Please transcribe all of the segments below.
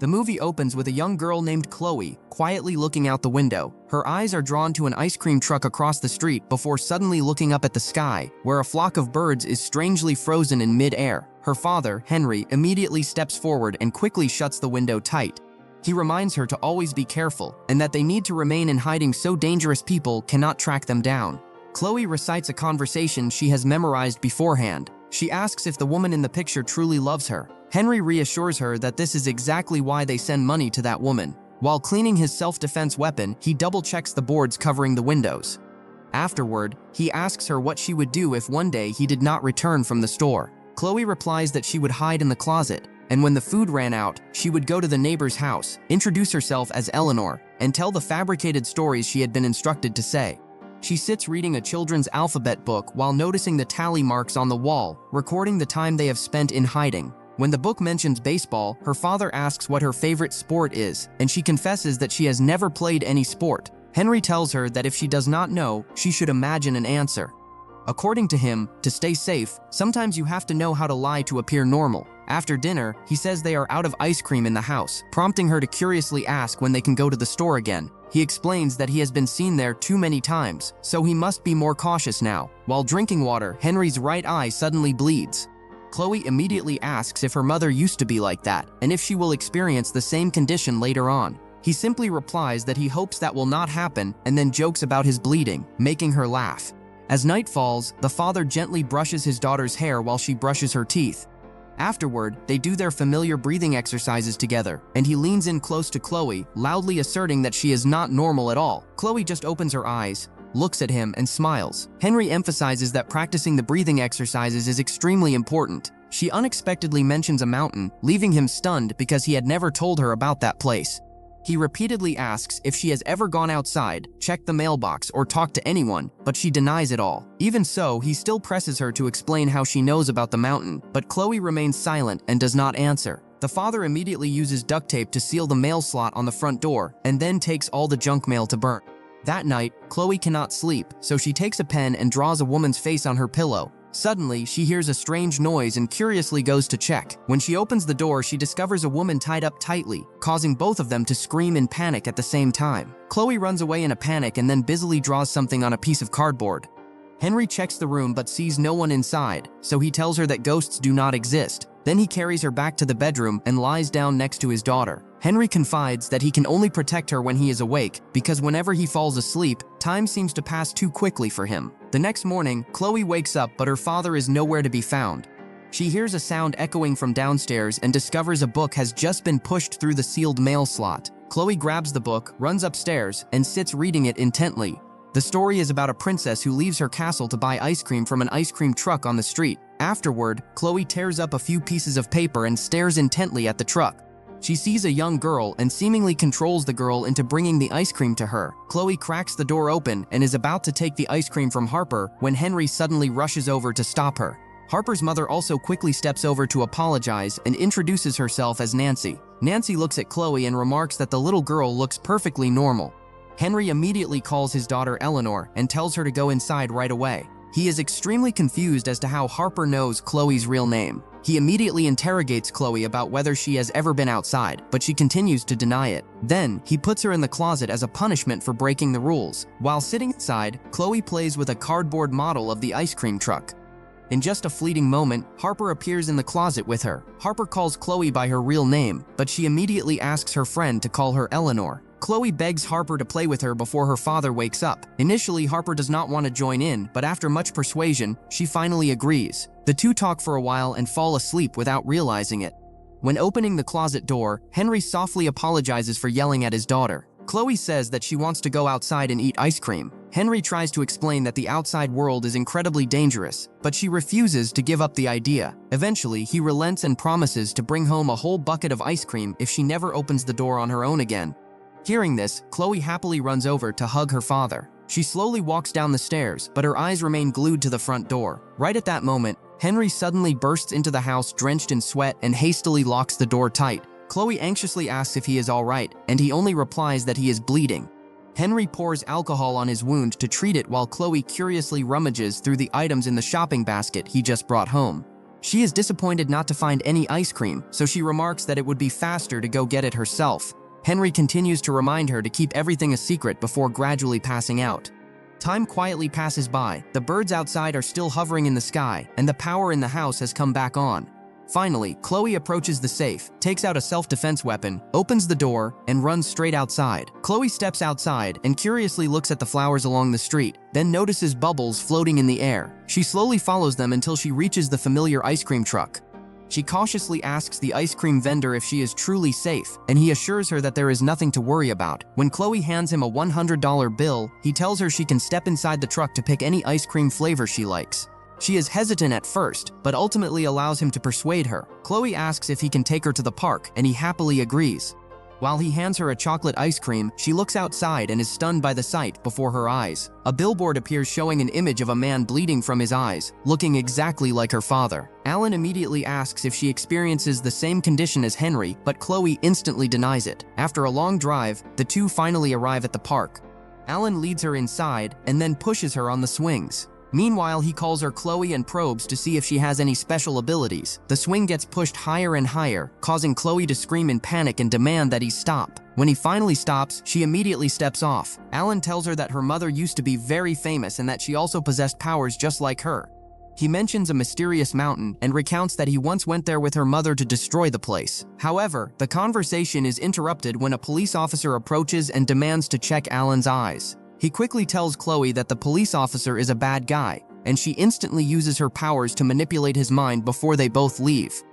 The movie opens with a young girl named Chloe quietly looking out the window. Her eyes are drawn to an ice cream truck across the street before suddenly looking up at the sky, where a flock of birds is strangely frozen in mid-air. Her father, Henry, immediately steps forward and quickly shuts the window tight. He reminds her to always be careful and that they need to remain in hiding so dangerous people cannot track them down. Chloe recites a conversation she has memorized beforehand. She asks if the woman in the picture truly loves her. Henry reassures her that this is exactly why they send money to that woman. While cleaning his self-defense weapon, he double-checks the boards covering the windows. Afterward, he asks her what she would do if one day he did not return from the store. Chloe replies that she would hide in the closet, and when the food ran out, she would go to the neighbor's house, introduce herself as Eleanor, and tell the fabricated stories she had been instructed to say. She sits reading a children's alphabet book while noticing the tally marks on the wall, recording the time they have spent in hiding. When the book mentions baseball, her father asks what her favorite sport is, and she confesses that she has never played any sport. Henry tells her that if she does not know, she should imagine an answer. According to him, to stay safe, sometimes you have to know how to lie to appear normal. After dinner, he says they are out of ice cream in the house, prompting her to curiously ask when they can go to the store again. He explains that he has been seen there too many times, so he must be more cautious now. While drinking water, Henry's right eye suddenly bleeds. Chloe immediately asks if her mother used to be like that, and if she will experience the same condition later on. He simply replies that he hopes that will not happen, and then jokes about his bleeding, making her laugh. As night falls, the father gently brushes his daughter's hair while she brushes her teeth. Afterward, they do their familiar breathing exercises together, and he leans in close to Chloe, loudly asserting that she is not normal at all. Chloe just opens her eyes, looks at him, and smiles. Henry emphasizes that practicing the breathing exercises is extremely important. She unexpectedly mentions a mountain, leaving him stunned because he had never told her about that place. He repeatedly asks if she has ever gone outside, checked the mailbox, or talked to anyone, but she denies it all. Even so, he still presses her to explain how she knows about the mountain, but Chloe remains silent and does not answer. The father immediately uses duct tape to seal the mail slot on the front door, and then takes all the junk mail to burn. That night, Chloe cannot sleep, so she takes a pen and draws a woman's face on her pillow. Suddenly, she hears a strange noise and curiously goes to check. When she opens the door, she discovers a woman tied up tightly, causing both of them to scream in panic at the same time. Chloe runs away in a panic and then busily draws something on a piece of cardboard. Henry checks the room but sees no one inside, so he tells her that ghosts do not exist. Then he carries her back to the bedroom and lies down next to his daughter. Henry confides that he can only protect her when he is awake, because whenever he falls asleep, time seems to pass too quickly for him. The next morning, Chloe wakes up but her father is nowhere to be found. She hears a sound echoing from downstairs and discovers a book has just been pushed through the sealed mail slot. Chloe grabs the book, runs upstairs, and sits reading it intently. The story is about a princess who leaves her castle to buy ice cream from an ice cream truck on the street. Afterward, Chloe tears up a few pieces of paper and stares intently at the truck. She sees a young girl and seemingly controls the girl into bringing the ice cream to her. Chloe cracks the door open and is about to take the ice cream from Harper when Henry suddenly rushes over to stop her. Harper's mother also quickly steps over to apologize and introduces herself as Nancy. Nancy looks at Chloe and remarks that the little girl looks perfectly normal. Henry immediately calls his daughter Eleanor and tells her to go inside right away. He is extremely confused as to how Harper knows Chloe's real name. He immediately interrogates Chloe about whether she has ever been outside, but she continues to deny it. Then, he puts her in the closet as a punishment for breaking the rules. While sitting inside, Chloe plays with a cardboard model of the ice cream truck. In just a fleeting moment, Harper appears in the closet with her. Harper calls Chloe by her real name, but she immediately asks her friend to call her Eleanor. Chloe begs Harper to play with her before her father wakes up. Initially, Harper does not want to join in, but after much persuasion, she finally agrees. The two talk for a while and fall asleep without realizing it. When opening the closet door, Henry softly apologizes for yelling at his daughter. Chloe says that she wants to go outside and eat ice cream. Henry tries to explain that the outside world is incredibly dangerous, but she refuses to give up the idea. Eventually, he relents and promises to bring home a whole bucket of ice cream if she never opens the door on her own again. Hearing this, Chloe happily runs over to hug her father. She slowly walks down the stairs, but her eyes remain glued to the front door. Right at that moment, Henry suddenly bursts into the house drenched in sweat and hastily locks the door tight. Chloe anxiously asks if he is all right, and he only replies that he is bleeding. Henry pours alcohol on his wound to treat it while Chloe curiously rummages through the items in the shopping basket he just brought home. She is disappointed not to find any ice cream, so she remarks that it would be faster to go get it herself. Henry continues to remind her to keep everything a secret before gradually passing out. Time quietly passes by, the birds outside are still hovering in the sky, and the power in the house has come back on. Finally, Chloe approaches the safe, takes out a self-defense weapon, opens the door, and runs straight outside. Chloe steps outside and curiously looks at the flowers along the street, then notices bubbles floating in the air. She slowly follows them until she reaches the familiar ice cream truck. She cautiously asks the ice cream vendor if she is truly safe, and he assures her that there is nothing to worry about. When Chloe hands him a $100 bill, he tells her she can step inside the truck to pick any ice cream flavor she likes. She is hesitant at first, but ultimately allows him to persuade her. Chloe asks if he can take her to the park, and he happily agrees. While he hands her a chocolate ice cream, she looks outside and is stunned by the sight before her eyes. A billboard appears showing an image of a man bleeding from his eyes, looking exactly like her father. Alan immediately asks if she experiences the same condition as Henry, but Chloe instantly denies it. After a long drive, the two finally arrive at the park. Alan leads her inside and then pushes her on the swings. Meanwhile, he calls her Chloe and probes to see if she has any special abilities. The swing gets pushed higher and higher, causing Chloe to scream in panic and demand that he stop. When he finally stops, she immediately steps off. Alan tells her that her mother used to be very famous and that she also possessed powers just like her. He mentions a mysterious mountain and recounts that he once went there with her mother to destroy the place. However, the conversation is interrupted when a police officer approaches and demands to check Alan's eyes. He quickly tells Chloe that the police officer is a bad guy, and she instantly uses her powers to manipulate his mind before they both leave.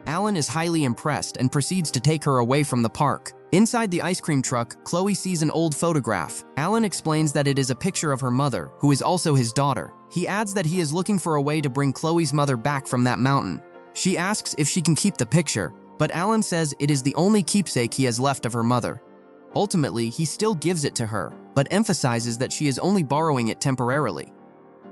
Alan is highly impressed and proceeds to take her away from the park. Inside the ice cream truck, Chloe sees an old photograph. Alan explains that it is a picture of her mother, who is also his daughter. He adds that he is looking for a way to bring Chloe's mother back from that mountain. She asks if she can keep the picture, but Alan says it is the only keepsake he has left of her mother. Ultimately, he still gives it to her, but emphasizes that she is only borrowing it temporarily.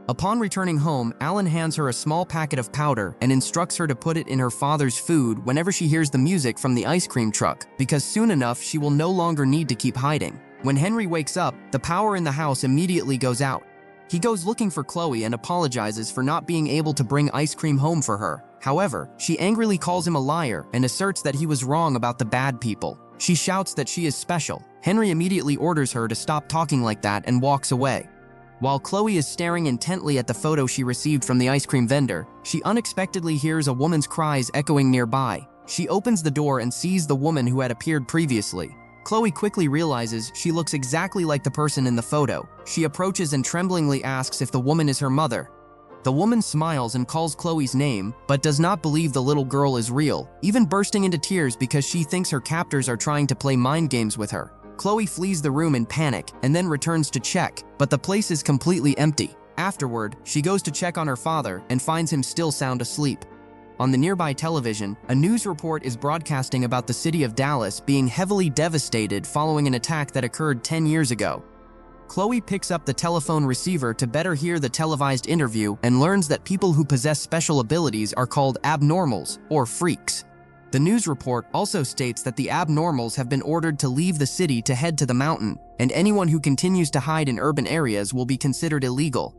Upon returning home, Alan hands her a small packet of powder and instructs her to put it in her father's food whenever she hears the music from the ice cream truck, because soon enough she will no longer need to keep hiding. When Henry wakes up, the power in the house immediately goes out. He goes looking for Chloe and apologizes for not being able to bring ice cream home for her. However, she angrily calls him a liar and asserts that he was wrong about the bad people. She shouts that she is special. Henry immediately orders her to stop talking like that and walks away. While Chloe is staring intently at the photo she received from the ice cream vendor, she unexpectedly hears a woman's cries echoing nearby. She opens the door and sees the woman who had appeared previously. Chloe quickly realizes she looks exactly like the person in the photo. She approaches and tremblingly asks if the woman is her mother. The woman smiles and calls Chloe's name, but does not believe the little girl is real, even bursting into tears because she thinks her captors are trying to play mind games with her. Chloe flees the room in panic and then returns to check, but the place is completely empty. Afterward, she goes to check on her father and finds him still sound asleep. On the nearby television, a news report is broadcasting about the city of Dallas being heavily devastated following an attack that occurred 10 years ago. Chloe picks up the telephone receiver to better hear the televised interview and learns that people who possess special abilities are called abnormals, or freaks. The news report also states that the abnormals have been ordered to leave the city to head to the mountain, and anyone who continues to hide in urban areas will be considered illegal.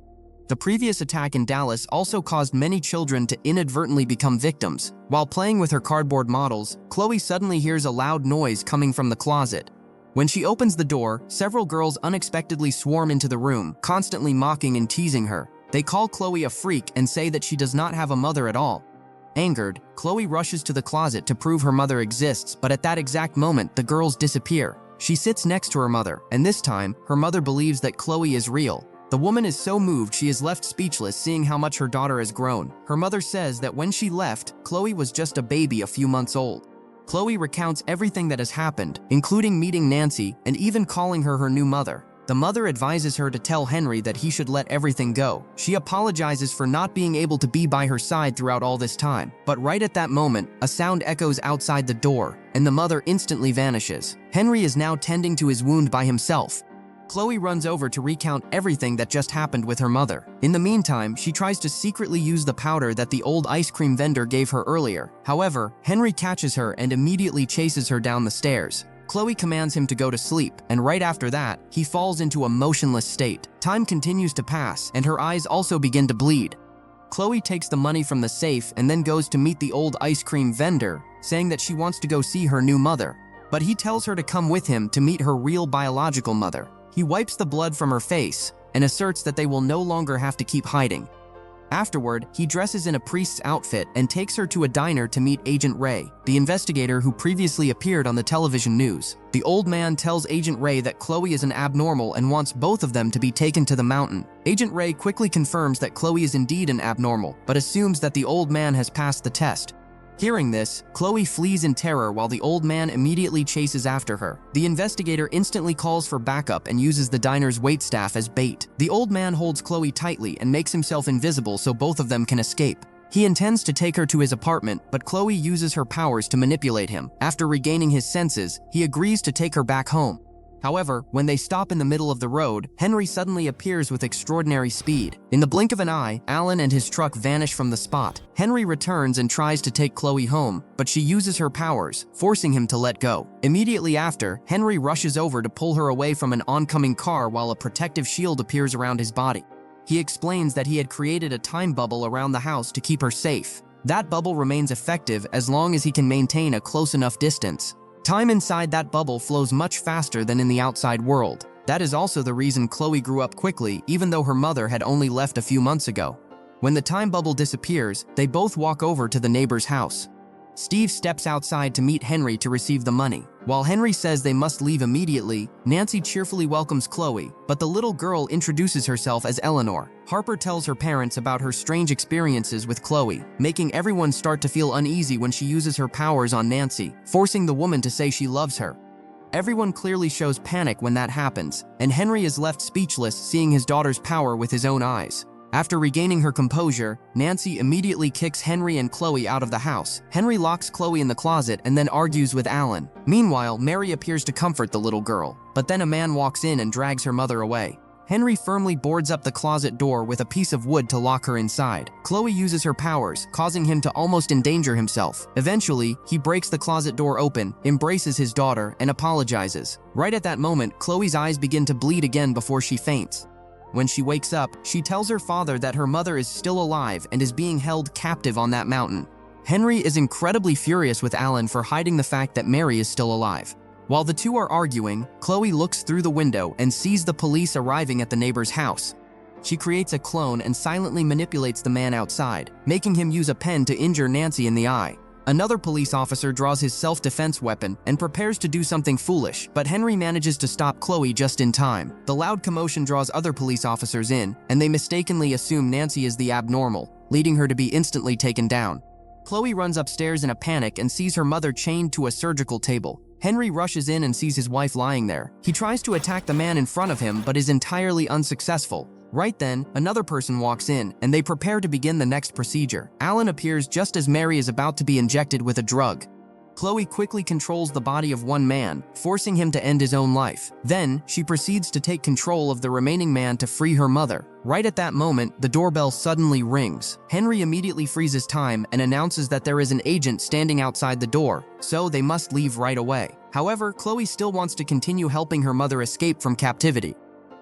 The previous attack in Dallas also caused many children to inadvertently become victims. While playing with her cardboard models, Chloe suddenly hears a loud noise coming from the closet. When she opens the door, several girls unexpectedly swarm into the room, constantly mocking and teasing her. They call Chloe a freak and say that she does not have a mother at all. Angered, Chloe rushes to the closet to prove her mother exists, but at that exact moment, the girls disappear. She sits next to her mother, and this time, her mother believes that Chloe is real. The woman is so moved she is left speechless seeing how much her daughter has grown. Her mother says that when she left, Chloe was just a baby a few months old. Chloe recounts everything that has happened, including meeting Nancy and even calling her her new mother. The mother advises her to tell Henry that he should let everything go. She apologizes for not being able to be by her side throughout all this time. But right at that moment, a sound echoes outside the door, and the mother instantly vanishes. Henry is now tending to his wound by himself. Chloe runs over to recount everything that just happened with her mother. In the meantime, she tries to secretly use the powder that the old ice cream vendor gave her earlier. However, Henry catches her and immediately chases her down the stairs. Chloe commands him to go to sleep, and right after that, he falls into a motionless state. Time continues to pass, and her eyes also begin to bleed. Chloe takes the money from the safe and then goes to meet the old ice cream vendor, saying that she wants to go see her new mother. But he tells her to come with him to meet her real biological mother. He wipes the blood from her face and asserts that they will no longer have to keep hiding. Afterward, he dresses in a priest's outfit and takes her to a diner to meet Agent Ray, the investigator who previously appeared on the television news. The old man tells Agent Ray that Chloe is an abnormal and wants both of them to be taken to the mountain. Agent Ray quickly confirms that Chloe is indeed an abnormal, but assumes that the old man has passed the test. Hearing this, Chloe flees in terror while the old man immediately chases after her. The investigator instantly calls for backup and uses the diner's waitstaff as bait. The old man holds Chloe tightly and makes himself invisible so both of them can escape. He intends to take her to his apartment, but Chloe uses her powers to manipulate him. After regaining his senses, he agrees to take her back home. However, when they stop in the middle of the road, Henry suddenly appears with extraordinary speed. In the blink of an eye, Alan and his truck vanish from the spot. Henry returns and tries to take Chloe home, but she uses her powers, forcing him to let go. Immediately after, Henry rushes over to pull her away from an oncoming car while a protective shield appears around his body. He explains that he had created a time bubble around the house to keep her safe. That bubble remains effective as long as he can maintain a close enough distance. Time inside that bubble flows much faster than in the outside world. That is also the reason Chloe grew up quickly, even though her mother had only left a few months ago. When the time bubble disappears, they both walk over to the neighbor's house. Steve steps outside to meet Henry to receive the money. While Henry says they must leave immediately, Nancy cheerfully welcomes Chloe, but the little girl introduces herself as Eleanor. Harper tells her parents about her strange experiences with Chloe, making everyone start to feel uneasy when she uses her powers on Nancy, forcing the woman to say she loves her. Everyone clearly shows panic when that happens, and Henry is left speechless seeing his daughter's power with his own eyes. After regaining her composure, Nancy immediately kicks Henry and Chloe out of the house. Henry locks Chloe in the closet and then argues with Alan. Meanwhile, Mary appears to comfort the little girl, but then a man walks in and drags her mother away. Henry firmly boards up the closet door with a piece of wood to lock her inside. Chloe uses her powers, causing him to almost endanger himself. Eventually, he breaks the closet door open, embraces his daughter, and apologizes. Right at that moment, Chloe's eyes begin to bleed again before she faints. When she wakes up, she tells her father that her mother is still alive and is being held captive on that mountain. Henry is incredibly furious with Alan for hiding the fact that Mary is still alive. While the two are arguing, Chloe looks through the window and sees the police arriving at the neighbor's house. She creates a clone and silently manipulates the man outside, making him use a pen to injure Nancy in the eye. Another police officer draws his self-defense weapon and prepares to do something foolish, but Henry manages to stop Chloe just in time. The loud commotion draws other police officers in, and they mistakenly assume Nancy is the abnormal, leading her to be instantly taken down. Chloe runs upstairs in a panic and sees her mother chained to a surgical table. Henry rushes in and sees his wife lying there. He tries to attack the man in front of him, but is entirely unsuccessful. Right then, another person walks in, and they prepare to begin the next procedure. Alan appears just as Mary is about to be injected with a drug. Chloe quickly controls the body of one man, forcing him to end his own life. Then, she proceeds to take control of the remaining man to free her mother. Right at that moment, the doorbell suddenly rings. Henry immediately freezes time and announces that there is an agent standing outside the door, so they must leave right away. However, Chloe still wants to continue helping her mother escape from captivity.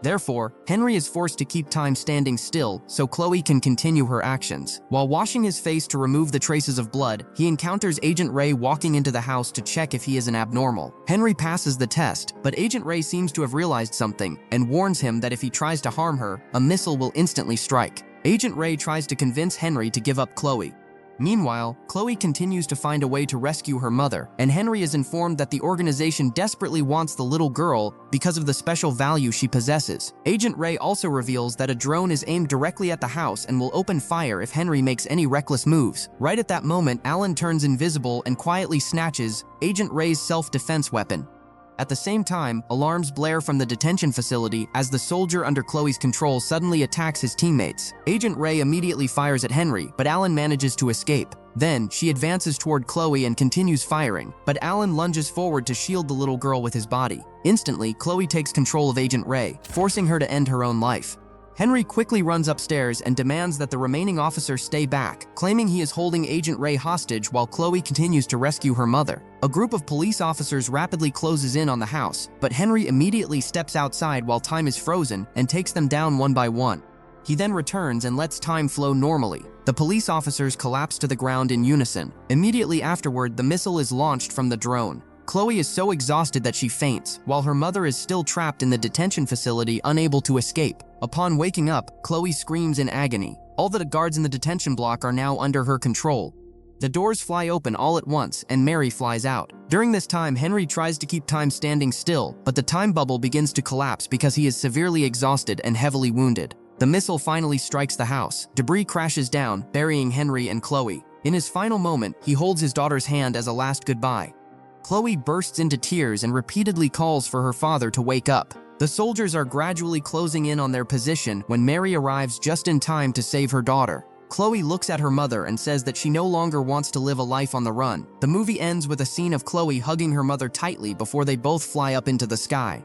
Therefore, Henry is forced to keep time standing still so Chloe can continue her actions. While washing his face to remove the traces of blood, he encounters Agent Ray walking into the house to check if he is an abnormal. Henry passes the test, but Agent Ray seems to have realized something and warns him that if he tries to harm her, a missile will instantly strike. Agent Ray tries to convince Henry to give up Chloe. Meanwhile, Chloe continues to find a way to rescue her mother, and Henry is informed that the organization desperately wants the little girl because of the special value she possesses. Agent Ray also reveals that a drone is aimed directly at the house and will open fire if Henry makes any reckless moves. Right at that moment, Alan turns invisible and quietly snatches Agent Ray's self-defense weapon. At the same time, alarms blare from the detention facility as the soldier under Chloe's control suddenly attacks his teammates. Agent Ray immediately fires at Henry, but Alan manages to escape. Then, she advances toward Chloe and continues firing, but Alan lunges forward to shield the little girl with his body. Instantly, Chloe takes control of Agent Ray, forcing her to end her own life. Henry quickly runs upstairs and demands that the remaining officers stay back, claiming he is holding Agent Ray hostage while Chloe continues to rescue her mother. A group of police officers rapidly closes in on the house, but Henry immediately steps outside while time is frozen and takes them down one by one. He then returns and lets time flow normally. The police officers collapse to the ground in unison. Immediately afterward, the missile is launched from the drone. Chloe is so exhausted that she faints, while her mother is still trapped in the detention facility, unable to escape. Upon waking up, Chloe screams in agony. All the guards in the detention block are now under her control. The doors fly open all at once, and Mary flies out. During this time, Henry tries to keep time standing still, but the time bubble begins to collapse because he is severely exhausted and heavily wounded. The missile finally strikes the house. Debris crashes down, burying Henry and Chloe. In his final moment, he holds his daughter's hand as a last goodbye. Chloe bursts into tears and repeatedly calls for her father to wake up. The soldiers are gradually closing in on their position when Mary arrives just in time to save her daughter. Chloe looks at her mother and says that she no longer wants to live a life on the run. The movie ends with a scene of Chloe hugging her mother tightly before they both fly up into the sky.